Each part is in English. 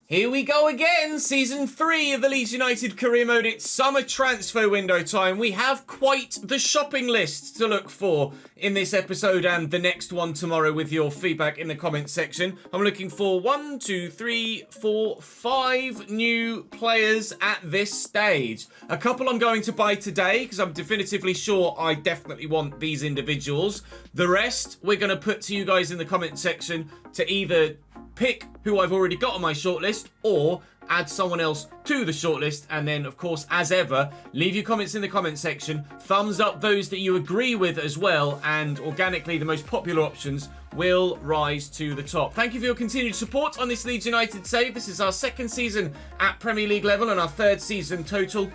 Here we go again, Season 3 of the Leeds United Career Mode. It's summer transfer window time. We have quite the shopping list to look for in this episode and the next one tomorrow with your feedback in the comments section. I'm looking for 5 new players at this stage. A couple I'm going to buy today because I'm definitively sure I definitely want these individuals. The rest we're going to put to you guys in the comment section to either pick who I've already got on my shortlist or add someone else to the shortlist. And then, of course, as ever, leave your comments in the comment section. Thumbs up those that you agree with as well. And organically, the most popular options will rise to the top. Thank you for your continued support on this Leeds United save. This is our second season at Premier League level and our third season total.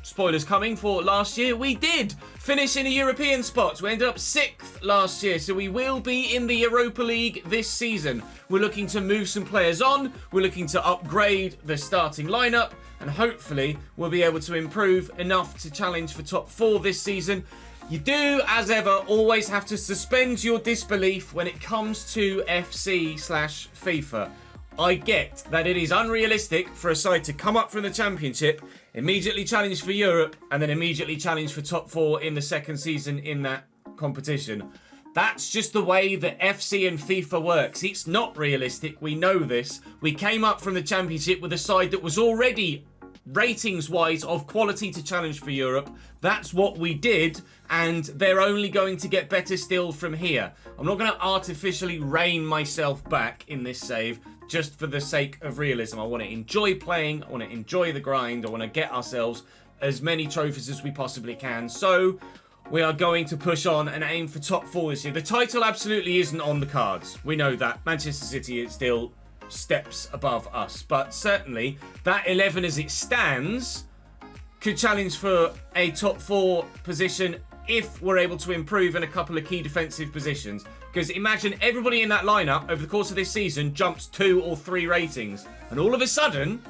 Spoilers coming for last year. We did finish in a European spot. We ended up 6th last year, so we will be in the Europa League this season. We're looking to move some players on. We're looking to upgrade the starting lineup, and hopefully we'll be able to improve enough to challenge for top 4 this season. You do, as ever, always have to suspend your disbelief when it comes to FC/FIFA. I get that it is unrealistic for a side to come up from the Championship, immediately challenge for Europe, and then immediately challenge for top 4 in the second season in that competition. That's just the way that FC and FIFA works. It's not realistic. We know this. We came up from the Championship with a side that was already ratings-wise of quality to challenge for Europe. That's what we did, and they're only going to get better still from here. I'm not going to artificially rein myself back in this save just for the sake of realism. I want to enjoy playing. I want to enjoy the grind. I want to get ourselves as many trophies as we possibly can. So we are going to push on and aim for top 4 this year. The title absolutely isn't on the cards. We know that. Manchester City is still steps above us, but certainly that 11 as it stands could challenge for a top 4 position if we're able to improve in a couple of key defensive positions. Because imagine everybody in that lineup over the course of this season jumps 2 or 3 ratings, and all of a sudden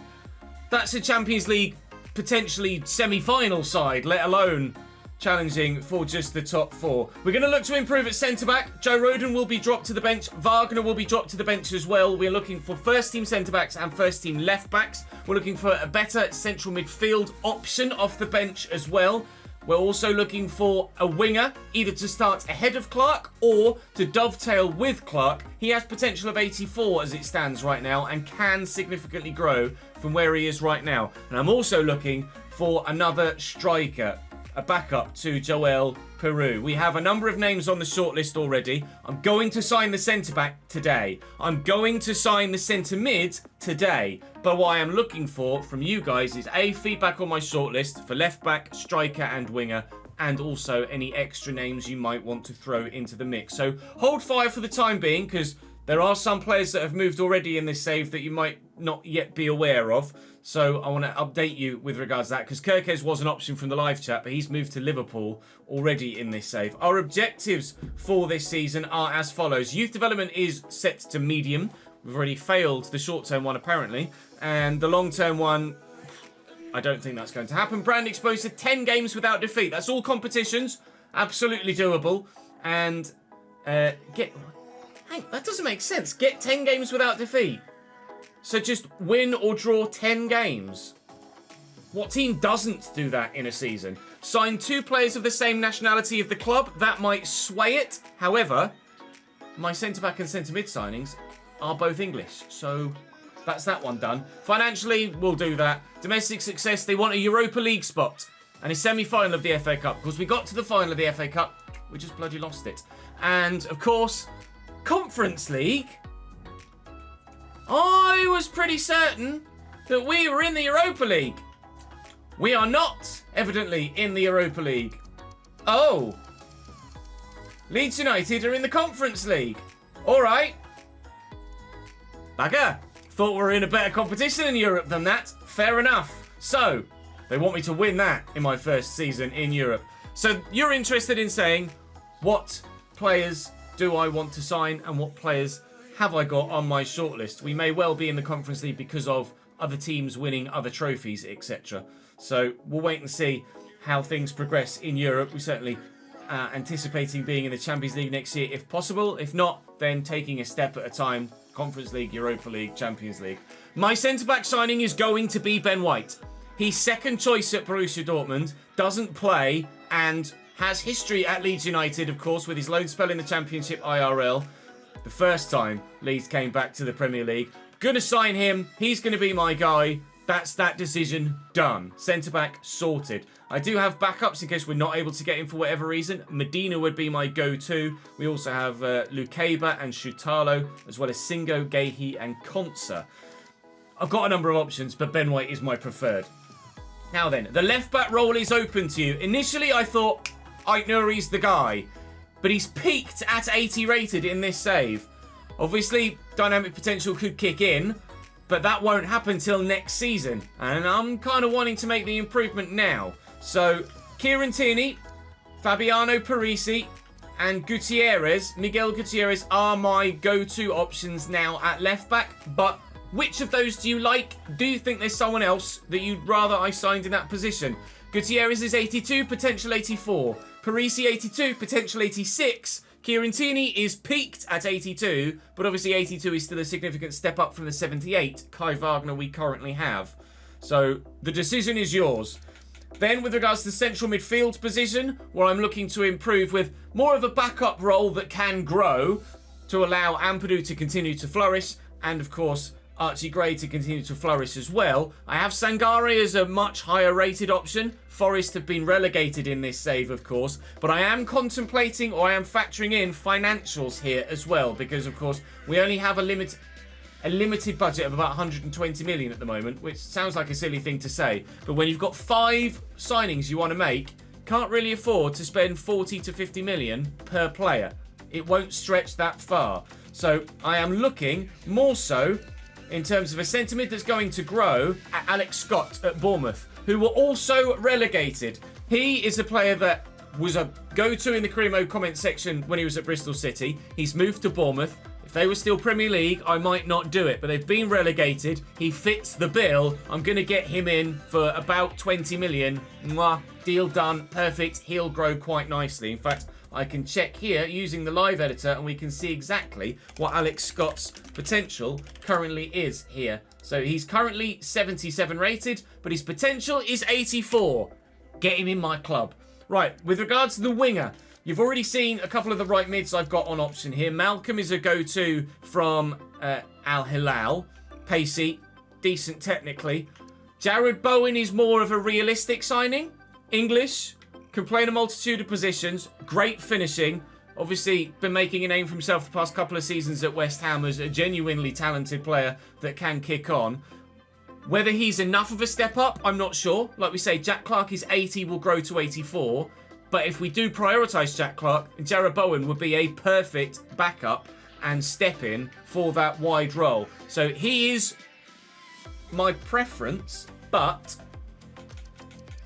that's a Champions League potentially semi-final side, let alone challenging for just the top 4. We're going to look to improve at centre-back. Joe Rodon will be dropped to the bench. Wagner will be dropped to the bench as well. We're looking for first-team centre-backs and first-team left-backs. We're looking for a better central midfield option off the bench as well. We're also looking for a winger, either to start ahead of Clark or to dovetail with Clark. He has potential of 84 as it stands right now and can significantly grow from where he is right now. And I'm also looking for another striker, a backup to Joel Peru. We have a number of names on the shortlist already. I'm going to sign the centre-back today. I'm going to sign the centre-mid today. But what I am looking for from you guys is feedback on my shortlist for left-back, striker and winger, and also any extra names you might want to throw into the mix. So hold fire for the time being, because there are some players that have moved already in this save that you might not yet be aware of. So I want to update you with regards to that, because Kirkes was an option from the live chat, but he's moved to Liverpool already in this save. Our objectives for this season are as follows. Youth development is set to medium. We've already failed the short-term one, apparently. And the long-term one, I don't think that's going to happen. Brand exposed to 10 games without defeat. That's all competitions. Absolutely doable. And that doesn't make sense. Get 10 games without defeat. So just win or draw 10 games. What team doesn't do that in a season? Sign 2 players of the same nationality of the club. That might sway it. However, my centre-back and centre-mid signings are both English. So that's that one done. Financially, we'll do that. Domestic success, they want a Europa League spot and a semi-final of the FA Cup. Because we got to the final of the FA Cup, we just bloody lost it. And, of course, Conference League. I was pretty certain that we were in the Europa League. We are not, evidently, in the Europa League. Oh. Leeds United are in the Conference League. All right. Bugger. Thought we were in a better competition in Europe than that. Fair enough. So, they want me to win that in my first season in Europe. So, you're interested in saying, what players do I want to sign and what players have I got on my shortlist? We may well be in the Conference League because of other teams winning other trophies, etc. So we'll wait and see how things progress in Europe. We're certainly anticipating being in the Champions League next year if possible. If not, then taking a step at a time, Conference League, Europa League, Champions League. My centre-back signing is going to be Ben White. He's second choice at Borussia Dortmund, doesn't play, and has history at Leeds United, of course, with his loan spell in the Championship IRL. The first time Leeds came back to the Premier League. Gonna sign him. He's gonna be my guy. That's that decision done. Centre-back sorted. I do have backups in case we're not able to get him for whatever reason. Medina would be my go-to. We also have Lukeba and Shutalo, as well as Singo, Gehi, and Konsa. I've got a number of options, but Ben White is my preferred. Now then, the left-back role is open to you. Initially, I thought Ait Nouri's the guy, but he's peaked at 80 rated in this save. Obviously, dynamic potential could kick in, but that won't happen till next season. And I'm kind of wanting to make the improvement now. So, Kieran Tierney, Fabiano Parisi, and Miguel Gutierrez are my go-to options now at left-back. But which of those do you like? Do you think there's someone else that you'd rather I signed in that position? Gutierrez is 82, potential 84. Parisi 82, potential 86. Kieran Tierney is peaked at 82, but obviously 82 is still a significant step up from the 78 Kai Wagner we currently have. So the decision is yours. Then with regards to the central midfield position, where I'm looking to improve with more of a backup role that can grow to allow Ampadu to continue to flourish, and of course Archie Gray to continue to flourish as well. I have Sangare as a much higher rated option. Forest have been relegated in this save, of course, but I am contemplating, or I am factoring in financials here as well, because of course we only have a limited budget of about 120 million at the moment, which sounds like a silly thing to say, but when you've got 5 signings you want to make, can't really afford to spend 40 to 50 million per player. It won't stretch that far. So I am looking more so in terms of a sentiment that's going to grow at Alex Scott at Bournemouth, who were also relegated. He is a player that was a go-to in the Career Mode comment section when he was at Bristol City. He's moved to Bournemouth. If they were still Premier League, I might not do it, but they've been relegated. He fits the bill. I'm going to get him in for about 20 million. Mwah, deal done. Perfect. He'll grow quite nicely. In fact, I can check here using the live editor and we can see exactly what Alex Scott's potential currently is here. So he's currently 77 rated, but his potential is 84. Get him in my club. Right, with regards to the winger, you've already seen a couple of the right mids I've got on option here. Malcolm is a go-to from Al Hilal. Pacey, decent technically. Jared Bowen is more of a realistic signing. English, can play in a multitude of positions, great finishing. Obviously, been making a name for himself the past couple of seasons at West Ham as a genuinely talented player that can kick on. Whether he's enough of a step up, I'm not sure. Like we say, Jack Clark is 80, will grow to 84. But if we do prioritise Jack Clark, Jared Bowen would be a perfect backup and step in for that wide role. So he is my preference, but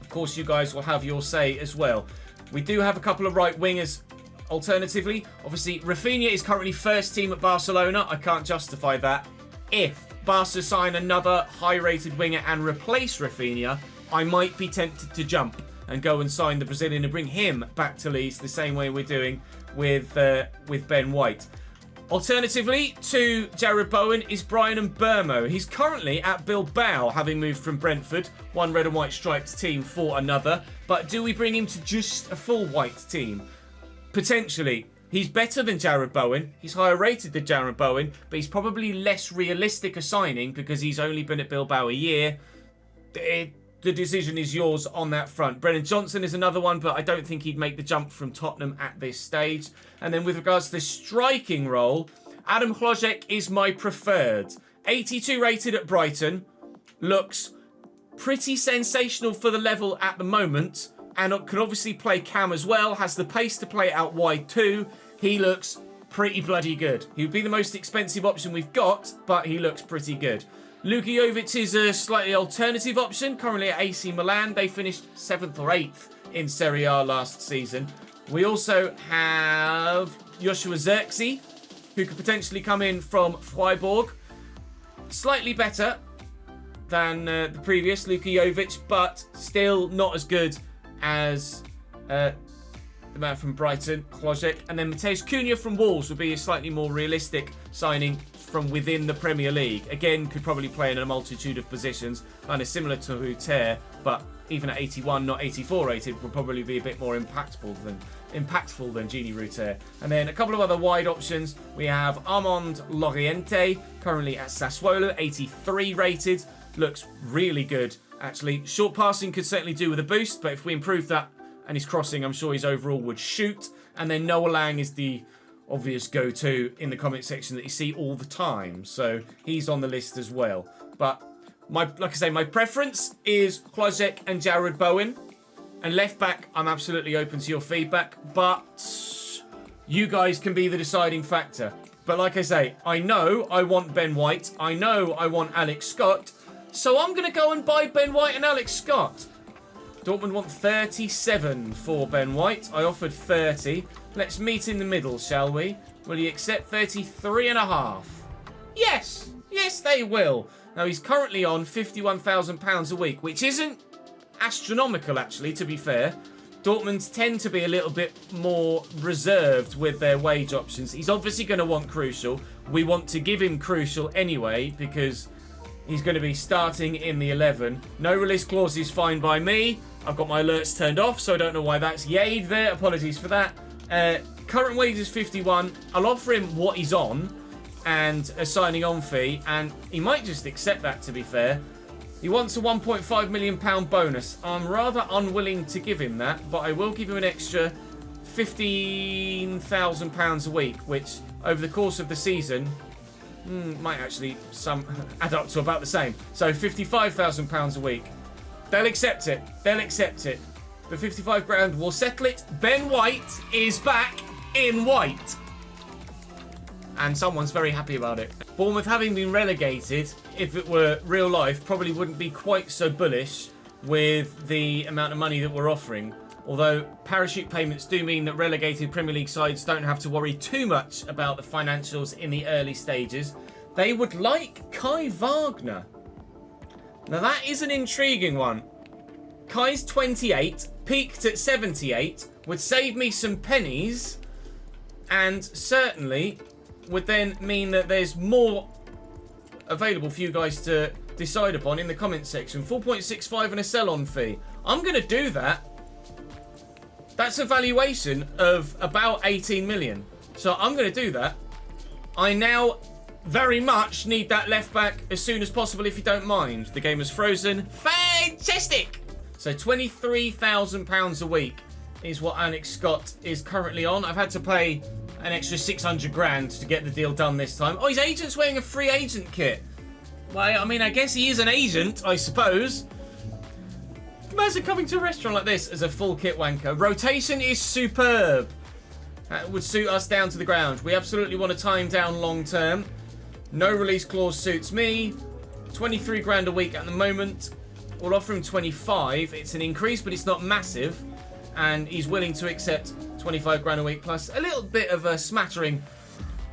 of course you guys will have your say as well. We do have a couple of right wingers alternatively. Obviously, Rafinha is currently first team at Barcelona. I can't justify that. If Barca sign another high-rated winger and replace Rafinha, I might be tempted to jump and go and sign the Brazilian and bring him back to Leeds the same way we're doing with Ben White. Alternatively to Jared Bowen is Brian Mbeumo. He's currently at Bilbao, having moved from Brentford, one red and white striped team for another. But do we bring him to just a full white team? Potentially. He's better than Jared Bowen. He's higher rated than Jared Bowen, but he's probably less realistic a signing because he's only been at Bilbao a year. The decision is yours on that front. Brennan Johnson is another one, but I don't think he'd make the jump from Tottenham at this stage. And then with regards to the striking role, Adam Hlojek is my preferred. 82 rated at Brighton. Looks pretty sensational for the level at the moment. And can obviously play cam as well. Has the pace to play out wide too. He looks pretty bloody good. He would be the most expensive option we've got, but he looks pretty good. Luka Jovic is a slightly alternative option, currently at AC Milan. They finished 7th or 8th in Serie A last season. We also have Joshua Zirkzee, who could potentially come in from Freiburg. Slightly better than the previous Luka Jovic, but still not as good as the man from Brighton, Hlojek. And then Mateus Cunha from Wolves would be a slightly more realistic signing from within the Premier League. Again, could probably play in a multitude of positions, kind of similar to Hutter, but even at 81, not 84 rated, would probably be a bit more impactful than Gini Rutter. And then a couple of other wide options. We have Armand Loriente, currently at Sassuolo, 83 rated. Looks really good, actually. Short passing could certainly do with a boost, but if we improve that and his crossing, I'm sure his overall would shoot. And then Noah Lang is the obvious go-to in the comment section that you see all the time. So he's on the list as well. But like I say, my preference is Klozek and Jared Bowen. And left back, I'm absolutely open to your feedback. But you guys can be the deciding factor. But like I say, I know I want Ben White. I know I want Alex Scott. So I'm going to go and buy Ben White and Alex Scott. Dortmund want 37 for Ben White. I offered 30. Let's meet in the middle, shall we? Will you accept 33.5? Yes! Yes, they will. Now, he's currently on £51,000 a week, which isn't astronomical, actually, to be fair. Dortmund tend to be a little bit more reserved with their wage options. He's obviously going to want Crucial. We want to give him Crucial anyway, because he's going to be starting in the 11. No release clause is fine by me. I've got my alerts turned off, so I don't know why that's yayed there. Apologies for that. Current wage is 51. I'll offer him what he's on and a signing on fee, and he might just accept that, to be fair. He wants a £1.5 million bonus. I'm rather unwilling to give him that, but I will give him an extra £15,000 a week, which over the course of the season might actually add up to about the same. So £55,000 a week. They'll accept it. They'll accept it. The 55 grand will settle it. Ben White is back in white. And someone's very happy about it. Bournemouth, having been relegated, if it were real life, probably wouldn't be quite so bullish with the amount of money that we're offering. Although parachute payments do mean that relegated Premier League sides don't have to worry too much about the financials in the early stages. They would like Kai Wagner. Now that is an intriguing one. Kai's 28, peaked at 78, would save me some pennies, and certainly would then mean that there's more available for you guys to decide upon in the comment section. 4.65 and a sell-on fee. I'm going to do that. That's a valuation of about 18 million. So I'm going to do that. I now very much need that left back as soon as possible, if you don't mind. The game is frozen. Fantastic! So £23,000 a week is what Alex Scott is currently on. I've had to pay an extra 600 grand to get the deal done this time. Oh, his agent's wearing a free agent kit. Well, I mean, I guess he is an agent, I suppose. Imagine coming to a restaurant like this as a full kit wanker. Rotation is superb. That would suit us down to the ground. We absolutely want to tie him down long term. No release clause suits me. 23 grand a week at the moment. We'll offer him 25. It's an increase, but it's not massive. And he's willing to accept 25 grand a week plus a little bit of a smattering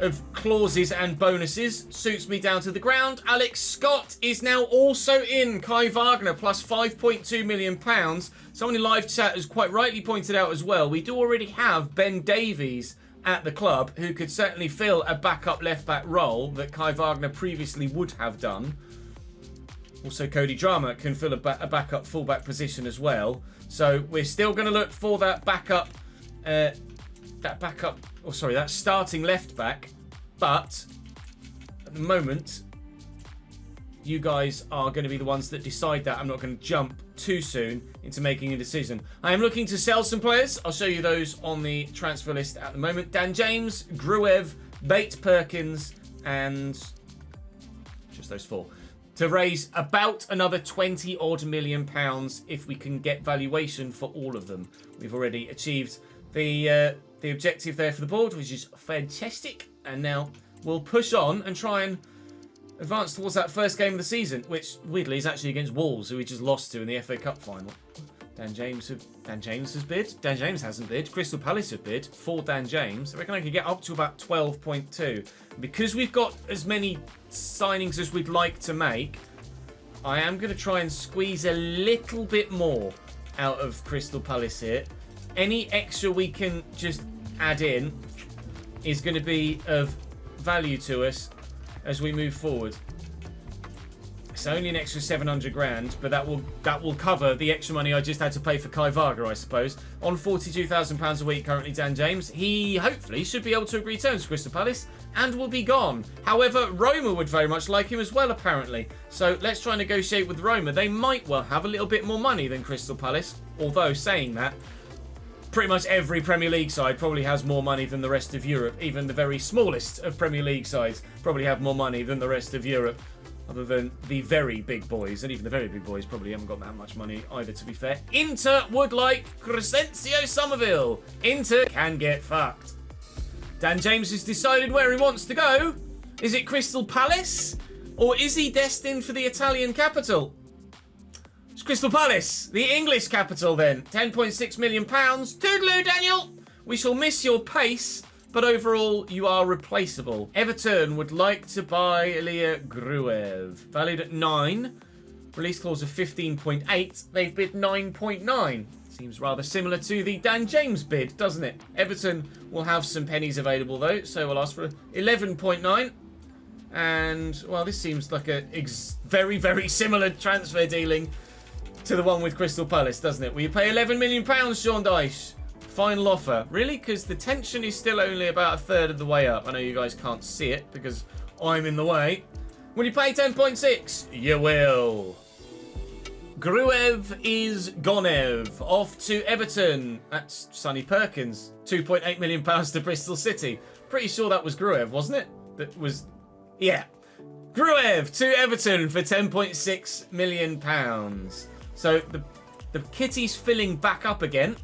of clauses and bonuses. Suits me down to the ground. Alex Scott is now also in. Kai Wagner plus £5.2 million. Someone in live chat has quite rightly pointed out as well, we do already have Ben Davies at the club, who could certainly fill a backup left-back role that Kai Wagner previously would have done. Also, Cody Drama can fill a backup fullback position as well. So we're still going to look for that backup, that starting left back. But at the moment, you guys are going to be the ones that decide that. I'm not going to jump too soon into making a decision. I am looking to sell some players. I'll show you those on the transfer list at the moment. Dan James, Gruev, Bates Perkins, and just those four. To raise about another 20 odd million pounds if we can get valuation for all of them. We've already achieved the objective there for the board, which is fantastic. And now we'll push on and try and advance towards that first game of the season, which weirdly is actually against Wolves, who we just lost to in the FA Cup final. Dan James has bid. Dan James hasn't bid. Crystal Palace have bid for Dan James. I reckon I could get up to about 12.2. Because we've got as many signings as we'd like to make, I am going to try and squeeze a little bit more out of Crystal Palace here. Any extra we can just add in is going to be of value to us. as we move forward. It's only an extra 700 grand, but that will cover the extra money I just had to pay for Kai Varga, I suppose. On £42,000 a week currently, Dan James. He hopefully should be able to agree terms with Crystal Palace and will be gone. However, Roma would very much like him as well, apparently. So let's try and negotiate with Roma. They might well have a little bit more money than Crystal Palace. Although, saying that, pretty much every Premier League side probably has more money than the rest of Europe. Even the very smallest of Premier League sides probably have more money than the rest of Europe. Other than the very big boys. And even the very big boys probably haven't got that much money either, to be fair. Inter would like Crescencio Somerville. Inter can get fucked. Dan James has decided where he wants to go. Is it Crystal Palace? Or is he destined for the Italian capital? It's Crystal Palace, the English capital then. £10.6 million. Toodaloo, Daniel. We shall miss your pace, but overall, you are replaceable. Everton would like to buy Ilya Gruev. Valued at 9. Release clause of 15.8. They've bid 9.9. Seems rather similar to the Dan James bid, doesn't it? Everton will have some pennies available, though, so we'll ask for 11.9. And, well, this seems like a very, very similar transfer dealing to the one with Crystal Palace, doesn't it? Will you pay £11 million, Sean Dyche? Final offer. Really? Because the tension is still only about a third of the way up. I know you guys can't see it because I'm in the way. Will you pay 10.6? You will. Gruev is Gonev. Off to Everton. That's Sonny Perkins. £2.8 million to Bristol City. Pretty sure that was Gruev, wasn't it? That was... Yeah. Gruev to Everton for £10.6 million. So the kitty's filling back up again.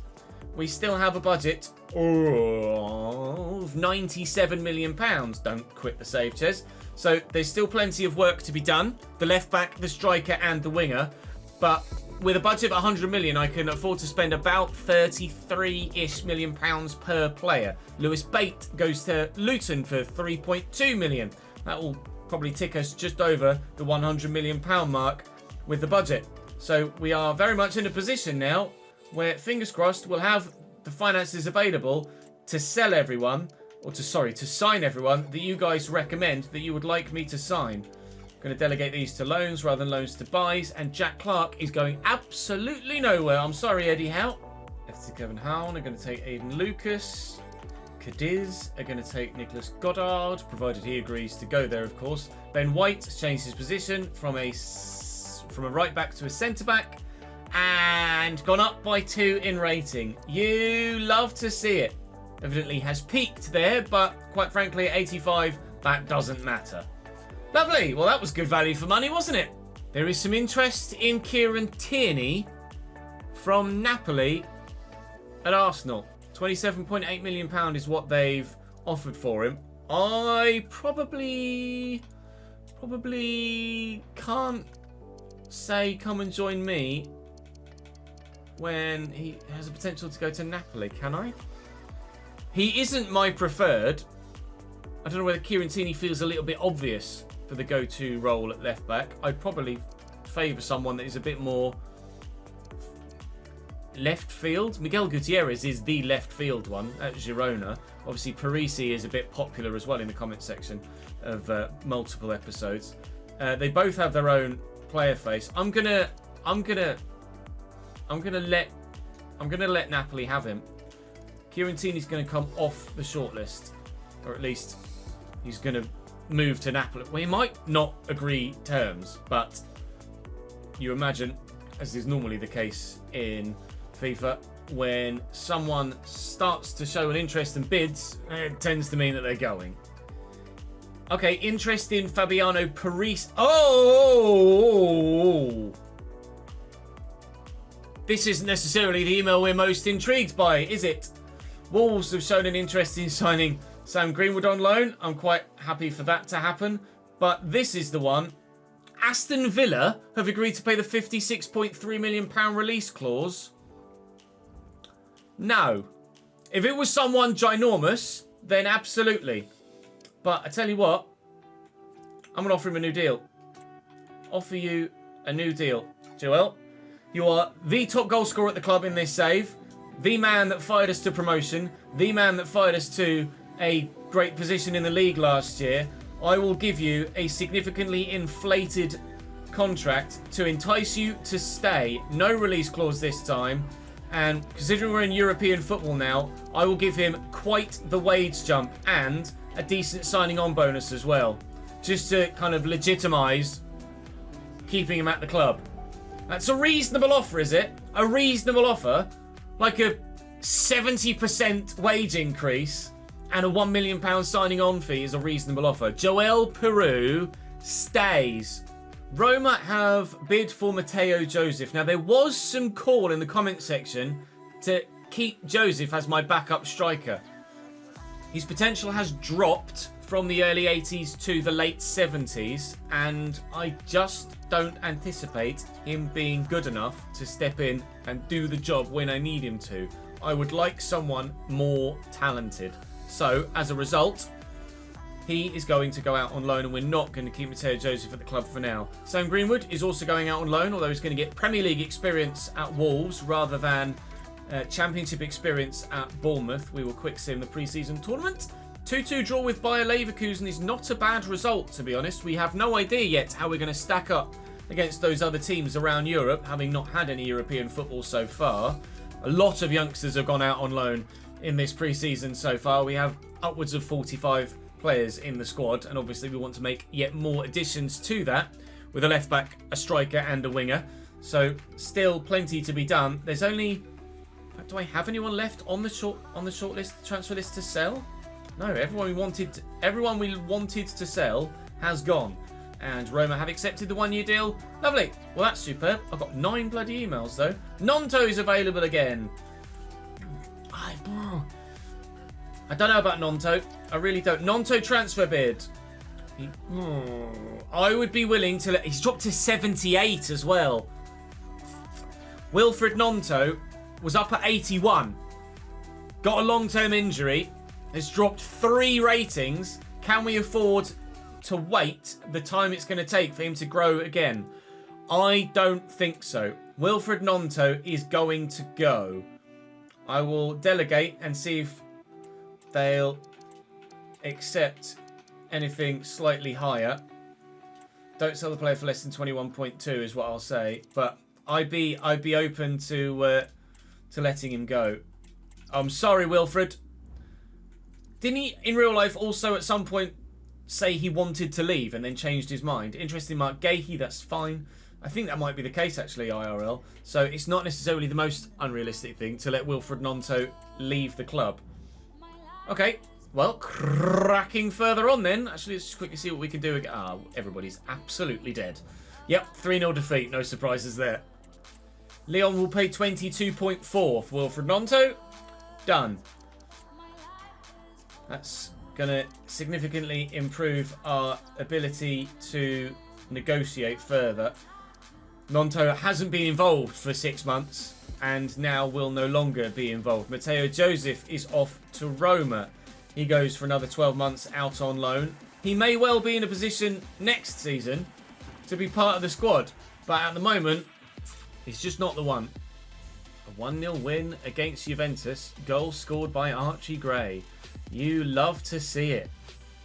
We still have a budget of £97 million. Don't quit the save, Ches. So there's still plenty of work to be done. The left back, the striker and the winger. But with a budget of 100 million, I can afford to spend about 33-ish million pounds per player. Lewis Bate goes to Luton for 3.2 million. That will probably tick us just over the 100 million pound mark with the budget. So we are very much in a position now where, fingers crossed, we'll have the finances available to sell everyone, or to sign everyone that you guys recommend that you would like me to sign. I'm going to delegate these to loans rather than loans to buys, and Jack Clark is going absolutely nowhere. I'm sorry, Eddie Howe. FC Kevin Howe are going to take Aidan Lucas. Cadiz are going to take Nicholas Goddard, provided he agrees to go there, of course. Ben White has changed his position from a right back to a centre back, and gone up by 2 in rating. You love to see it. Evidently has peaked there, but quite frankly, at 85, that doesn't matter. Lovely. Well, that was good value for money, wasn't it? There is some interest in Kieran Tierney from Napoli at Arsenal. £27.8 million is what they've offered for him. I probably can't say come and join me when he has a potential to go to Napoli, can I? He isn't my preferred. I don't know whether Kieran Tierney feels a little bit obvious for the go-to role at left back. I'd probably favour someone that is a bit more left field. Miguel Gutierrez is the left field one at Girona. Obviously, Parisi is a bit popular as well in the comment section of multiple episodes. They both have their own player face. I'm gonna let Napoli have him. Kieran Tierney's going to come off the shortlist, or at least he's going to move to Napoli. Well, he might not agree terms, but you imagine, as is normally the case in FIFA, when someone starts to show an interest and bids, it tends to mean that they're going. Okay, interest in Fabiano Parisi. Oh! This isn't necessarily the email we're most intrigued by, is it? Wolves have shown an interest in signing Sam Greenwood on loan. I'm quite happy for that to happen. But this is the one. Aston Villa have agreed to pay the £56.3 million release clause. No. If it was someone ginormous, then absolutely. But I tell you what, I'm going to offer him a new deal. Offer you a new deal. Joel, you are the top goal scorer at the club in this save. The man that fired us to promotion. The man that fired us to a great position in the league last year. I will give you a significantly inflated contract to entice you to stay. No release clause this time. And considering we're in European football now, I will give him quite the wage jump and a decent signing on bonus as well. Just to kind of legitimise keeping him at the club. That's a reasonable offer, is it? A reasonable offer? Like a 70% wage increase and a £1 million signing on fee is a reasonable offer. Joel Peru stays. Roma have bid for Matteo Joseph. Now, there was some call in the comment section to keep Joseph as my backup striker. His potential has dropped from the early 80s to the late 70s, and I just don't anticipate him being good enough to step in and do the job when I need him to. I would like someone more talented. So, as a result, he is going to go out on loan, and we're not going to keep Matteo Joseph at the club for now. Sam Greenwood is also going out on loan, although he's going to get Premier League experience at Wolves rather than Championship experience at Bournemouth. We will quick sim the pre-season tournament. 2-2 draw with Bayer Leverkusen is not a bad result, to be honest. We have no idea yet how we're going to stack up against those other teams around Europe, having not had any European football so far. A lot of youngsters have gone out on loan in this pre-season so far. We have upwards of 45 players in the squad, and obviously we want to make yet more additions to that with a left back, a striker and a winger. So still plenty to be done. There's only, do I have anyone left on the short list, transfer list to sell? No, everyone we wanted to sell has gone, and Roma have accepted the 1-year deal. Lovely. Well, that's superb. I've got 9 bloody emails though. Nonto is available again. I don't know about Nonto. I really don't. Nonto transfer bid. I would be willing to let... He's dropped to 78 as well. Wilfred Nonto was up at 81. Got a long-term injury. Has dropped 3 ratings. Can we afford to wait the time it's going to take for him to grow again? I don't think so. Wilfred Nonto is going to go. I will delegate and see if they'll accept anything slightly higher. Don't sell the player for less than 21.2 is what I'll say. But I'd be open to letting him go. I'm sorry, Wilfred. Didn't he in real life also at some point say he wanted to leave and then changed his mind? Interesting, Mark Gahey, that's fine. I think that might be the case actually, IRL. So it's not necessarily the most unrealistic thing to let Wilfred Nonto leave the club. Okay, well, cracking further on then. Actually, let's just quickly see what we can do. Everybody's absolutely dead. Yep, 3-0 defeat. No surprises there. Leon will pay 22.4 for Wilfred Nonto. Done. That's going to significantly improve our ability to negotiate further. Nonto hasn't been involved for 6 months and now will no longer be involved. Matteo Joseph is off to Roma. He goes for another 12 months out on loan. He may well be in a position next season to be part of the squad, but at the moment, he's just not the one. A 1-0 win against Juventus. Goal scored by Archie Gray. You love to see it.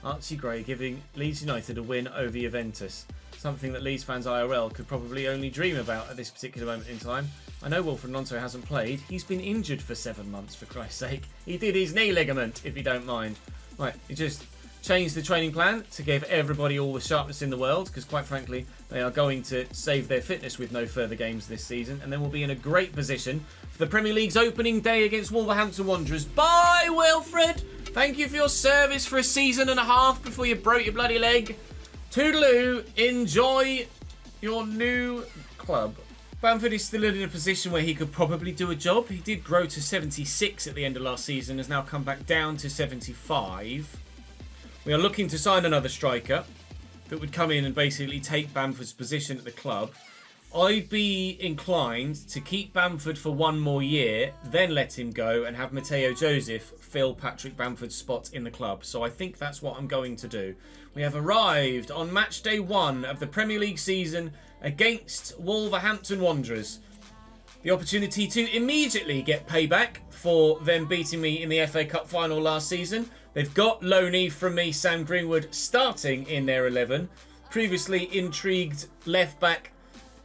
Archie Gray giving Leeds United a win over Juventus. Something that Leeds fans IRL could probably only dream about at this particular moment in time. I know Wilfred Nonto hasn't played. He's been injured for 7 months, for Christ's sake. He did his knee ligament, if you don't mind. Right, he just changed the training plan to give everybody all the sharpness in the world, because quite frankly, they are going to save their fitness with no further games this season, and then we'll be in a great position for the Premier League's opening day against Wolverhampton Wanderers. Bye, Wilfred! Thank you for your service for a season and a half before you broke your bloody leg. Toodaloo, enjoy your new club. Bamford is still in a position where he could probably do a job. He did grow to 76 at the end of last season, has now come back down to 75. We are looking to sign another striker that would come in and basically take Bamford's position at the club. I'd be inclined to keep Bamford for 1 more year, then let him go and have Matteo Joseph fill Patrick Bamford's spot in the club. So I think that's what I'm going to do. We have arrived on match day 1 of the Premier League season against Wolverhampton Wanderers. The opportunity to immediately get payback for them beating me in the FA Cup final last season. They've got Loney from me, Sam Greenwood, starting in their 11. Previously intrigued left back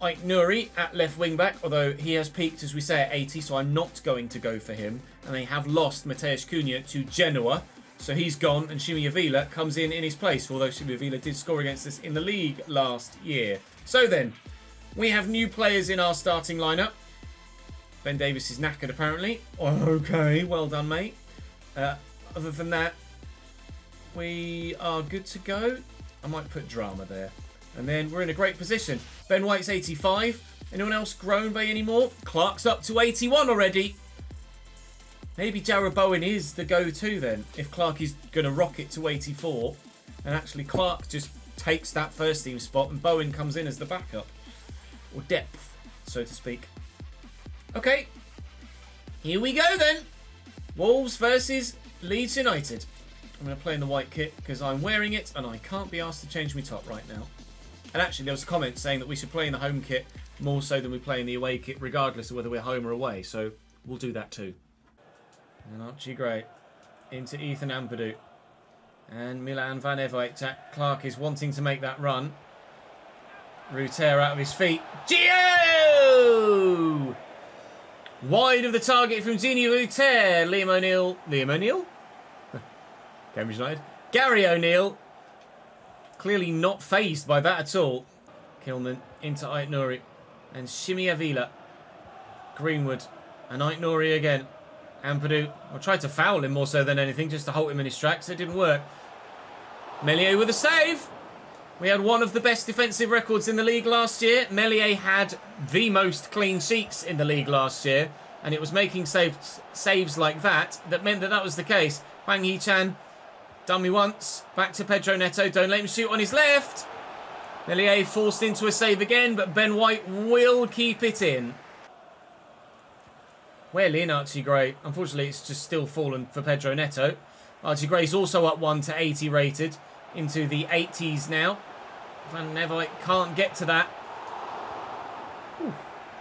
Ike Nuri at left wing back, although he has peaked, as we say, at 80, so I'm not going to go for him. And they have lost Mateusz Cunha to Genoa, so he's gone, and Shimi Avila comes in his place, although Shimi Avila did score against us in the league last year. So then, we have new players in our starting lineup. Ben Davies is knackered, apparently. Okay, well done, mate. Other than that, we are good to go. I might put drama there. And then we're in a great position. Ben White's 85. Anyone else grown by any more? Clark's up to 81 already. Maybe Jarrod Bowen is the go-to then, if Clark is going to rocket to 84. And actually Clark just takes that first team spot and Bowen comes in as the backup. Or depth, so to speak. Okay, here we go then. Wolves versus Leeds United. I'm going to play in the white kit because I'm wearing it and I can't be asked to change my top right now. And actually there was a comment saying that we should play in the home kit more so than we play in the away kit, regardless of whether we're home or away. So we'll do that too. And Archie Gray into Ethan Ampadu. And Milan Van Evijk. Jack Clark is wanting to make that run. Ruter out of his feet. Gio! Wide of the target from Gini Ruter. Liam O'Neill. Liam O'Neill? Cambridge United. Gary O'Neill. Clearly not fazed by that at all. Kilman into Ait Nouri. And Shimi Avila. Greenwood. And Ait Nouri again. Ampadu. I tried to foul him more so than anything, just to halt him in his tracks. It didn't work. Meslier with a save. We had one of the best defensive records in the league last year. Meslier had the most clean sheets in the league last year. And it was making saves like that meant that was the case. Hwang Hee-chan, done me once. Back to Pedro Neto. Don't let him shoot on his left. Meslier forced into a save again, but Ben White will keep it in. Well in, Archie Gray. Unfortunately, it's just still fallen for Pedro Neto. Archie Gray's also up 1 to 80 rated. Into the 80s now. Van Nevite can't get to that.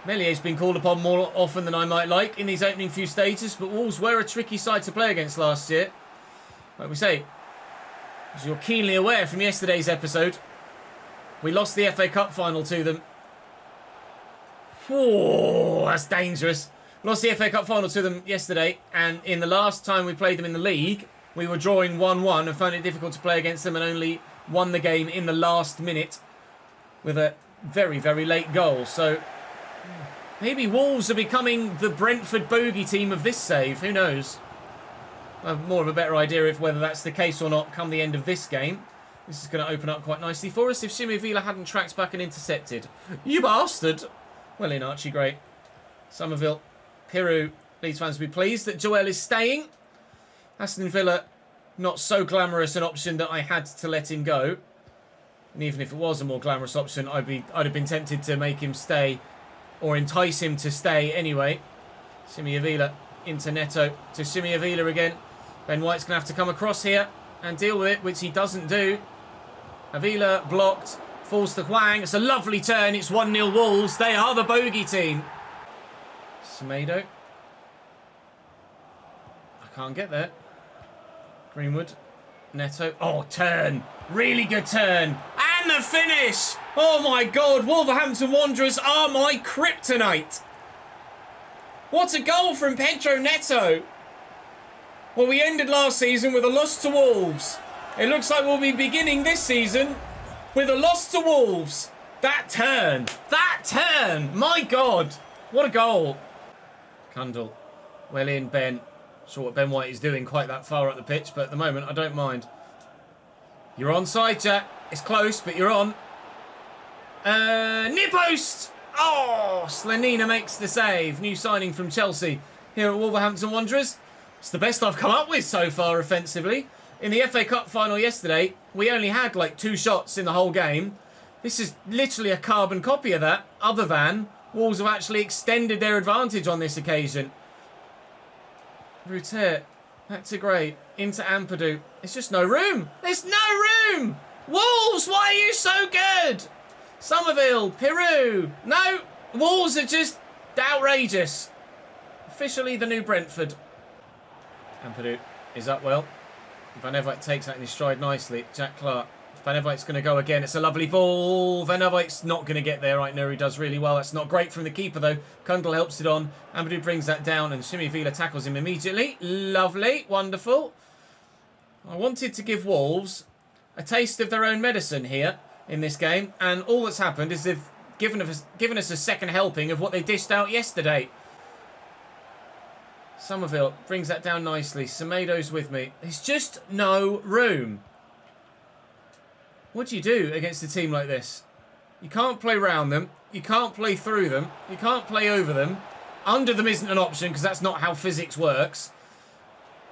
Mellier's been called upon more often than I might like in these opening few stages, but Wolves were a tricky side to play against last year. Like we say, as you're keenly aware from yesterday's episode, we lost the FA Cup final to them. Oh, that's dangerous. Lost the FA Cup final to them yesterday, and in the last time we played them in the league, we were drawing 1-1 and found it difficult to play against them and only won the game in the last minute with a very, very late goal. So maybe Wolves are becoming the Brentford bogey team of this save. Who knows? I have more of a better idea of whether that's the case or not come the end of this game. This is going to open up quite nicely for us if Shimi Avila hadn't tracked back and intercepted. You bastard! Well in, Archie Gray. Somerville. Piru. Leeds fans will be pleased that Joel is staying. Aston Villa, not so glamorous an option that I had to let him go. And even if it was a more glamorous option, I'd have been tempted to make him stay or entice him to stay anyway. Shimi Avila into Neto to Shimi Avila again. Ben White's going to have to come across here and deal with it, which he doesn't do. Avila blocked, falls to Hwang. It's a lovely turn. It's 1-0 Wolves. They are the bogey team. Semedo. I can't get there. Greenwood. Neto. Oh, turn. Really good turn. And the finish. Oh, my God. Wolverhampton Wanderers are my kryptonite. What a goal from Pedro Neto. Well, we ended last season with a loss to Wolves. It looks like we'll be beginning this season with a loss to Wolves. That turn. That turn. My God. What a goal. Cundall. Well in, Ben. Sure what Ben White is doing quite that far up the pitch, but at the moment I don't mind. You're onside, Jack. It's close, but you're on. Near post! Oh, Slanina makes the save. New signing from Chelsea here at Wolverhampton Wanderers. It's the best I've come up with so far offensively. In the FA Cup final yesterday, we only had like 2 shots in the whole game. This is literally a carbon copy of that, other than Wolves have actually extended their advantage on this occasion. Ruter, back to Gray, into Ampadu. There's just no room. There's no room. Wolves, why are you so good? Somerville, Piru. No, Wolves are just outrageous. Officially the new Brentford. Ampadu is up well. Van Everijk takes that in his stride nicely. Jack Clark. Van Everwijk's going to go again. It's a lovely ball. Van Everwijk's not going to get there. Right, no, he does really well. That's not great from the keeper, though. Kundal helps it on. Amadou brings that down, and Shimi Vila tackles him immediately. Lovely. Wonderful. I wanted to give Wolves a taste of their own medicine here in this game, and all that's happened is they've given us a second helping of what they dished out yesterday. Somerville brings that down nicely. Semedo's with me. There's just no room. What do you do against a team like this? You can't play round them. You can't play through them. You can't play over them. Under them isn't an option because that's not how physics works.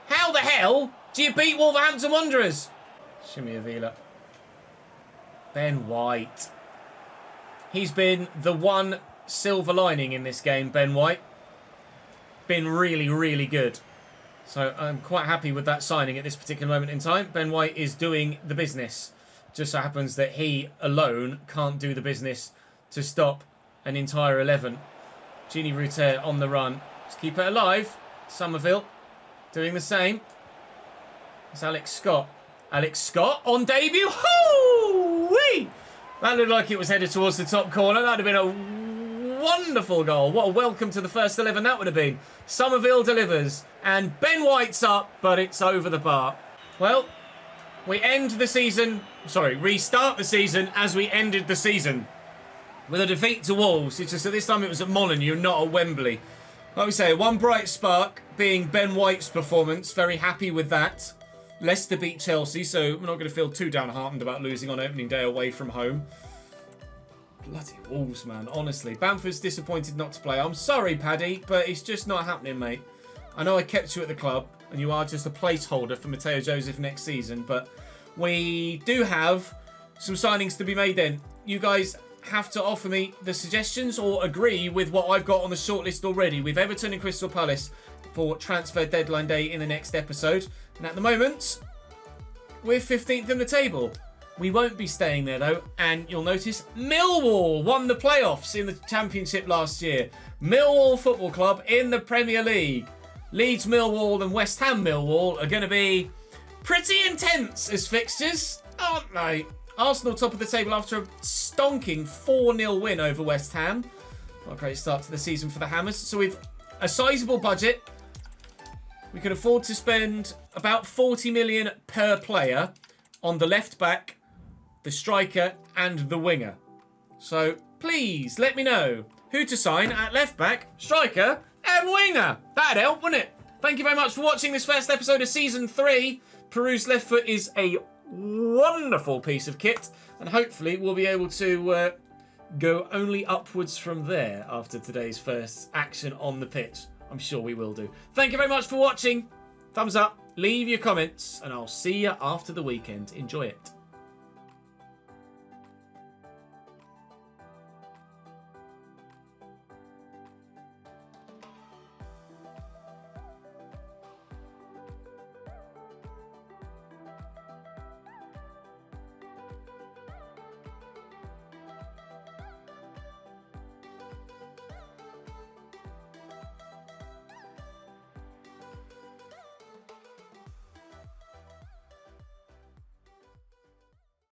How the hell do you beat Wolverhampton Wanderers? Shimi Avila. Ben White. He's been the one silver lining in this game, Ben White. Been really, really good. So I'm quite happy with that signing at this particular moment in time. Ben White is doing the business. Just so happens that he alone can't do the business to stop an entire 11. Gini Rutter on the run. Just keep it alive. Somerville doing the same. It's Alex Scott. Alex Scott on debut. Hoo-wee! That looked like it was headed towards the top corner. That would have been a wonderful goal. What a welcome to the first 11 that would have been. Somerville delivers. And Ben White's up, but it's over the bar. Well, we end the season... Sorry, restart the season as we ended the season. With a defeat to Wolves. It's just that this time it was at Molineux, not at Wembley. Like we say, one bright spark being Ben White's performance. Very happy with that. Leicester beat Chelsea, so we're not going to feel too downhearted about losing on opening day away from home. Bloody Wolves, man. Honestly. Bamford's disappointed not to play. I'm sorry, Paddy, but it's just not happening, mate. I know I kept you at the club, and you are just a placeholder for Mateo Joseph next season, but we do have some signings to be made then. You guys have to offer me the suggestions or agree with what I've got on the shortlist already with Everton and Crystal Palace for transfer deadline day in the next episode. And at the moment, we're 15th in the table. We won't be staying there though, and you'll notice Millwall won the playoffs in the Championship last year. Millwall Football Club in the Premier League. Leeds Millwall and West Ham Millwall are going to be pretty intense as fixtures, aren't they? Arsenal top of the table after a stonking 4-0 win over West Ham. What a great start to the season for the Hammers. So we've a sizable budget. We can afford to spend about 40 million per player on the left back, the striker and the winger. So please let me know who to sign at left back, striker and winger. That'd help, wouldn't it? Thank you very much for watching this first episode of Season 3. Peru's left foot is a wonderful piece of kit, and hopefully we'll be able to go only upwards from there after today's first action on the pitch. I'm sure we will do. Thank you very much for watching. Thumbs up, leave your comments, and I'll see you after the weekend. Enjoy it.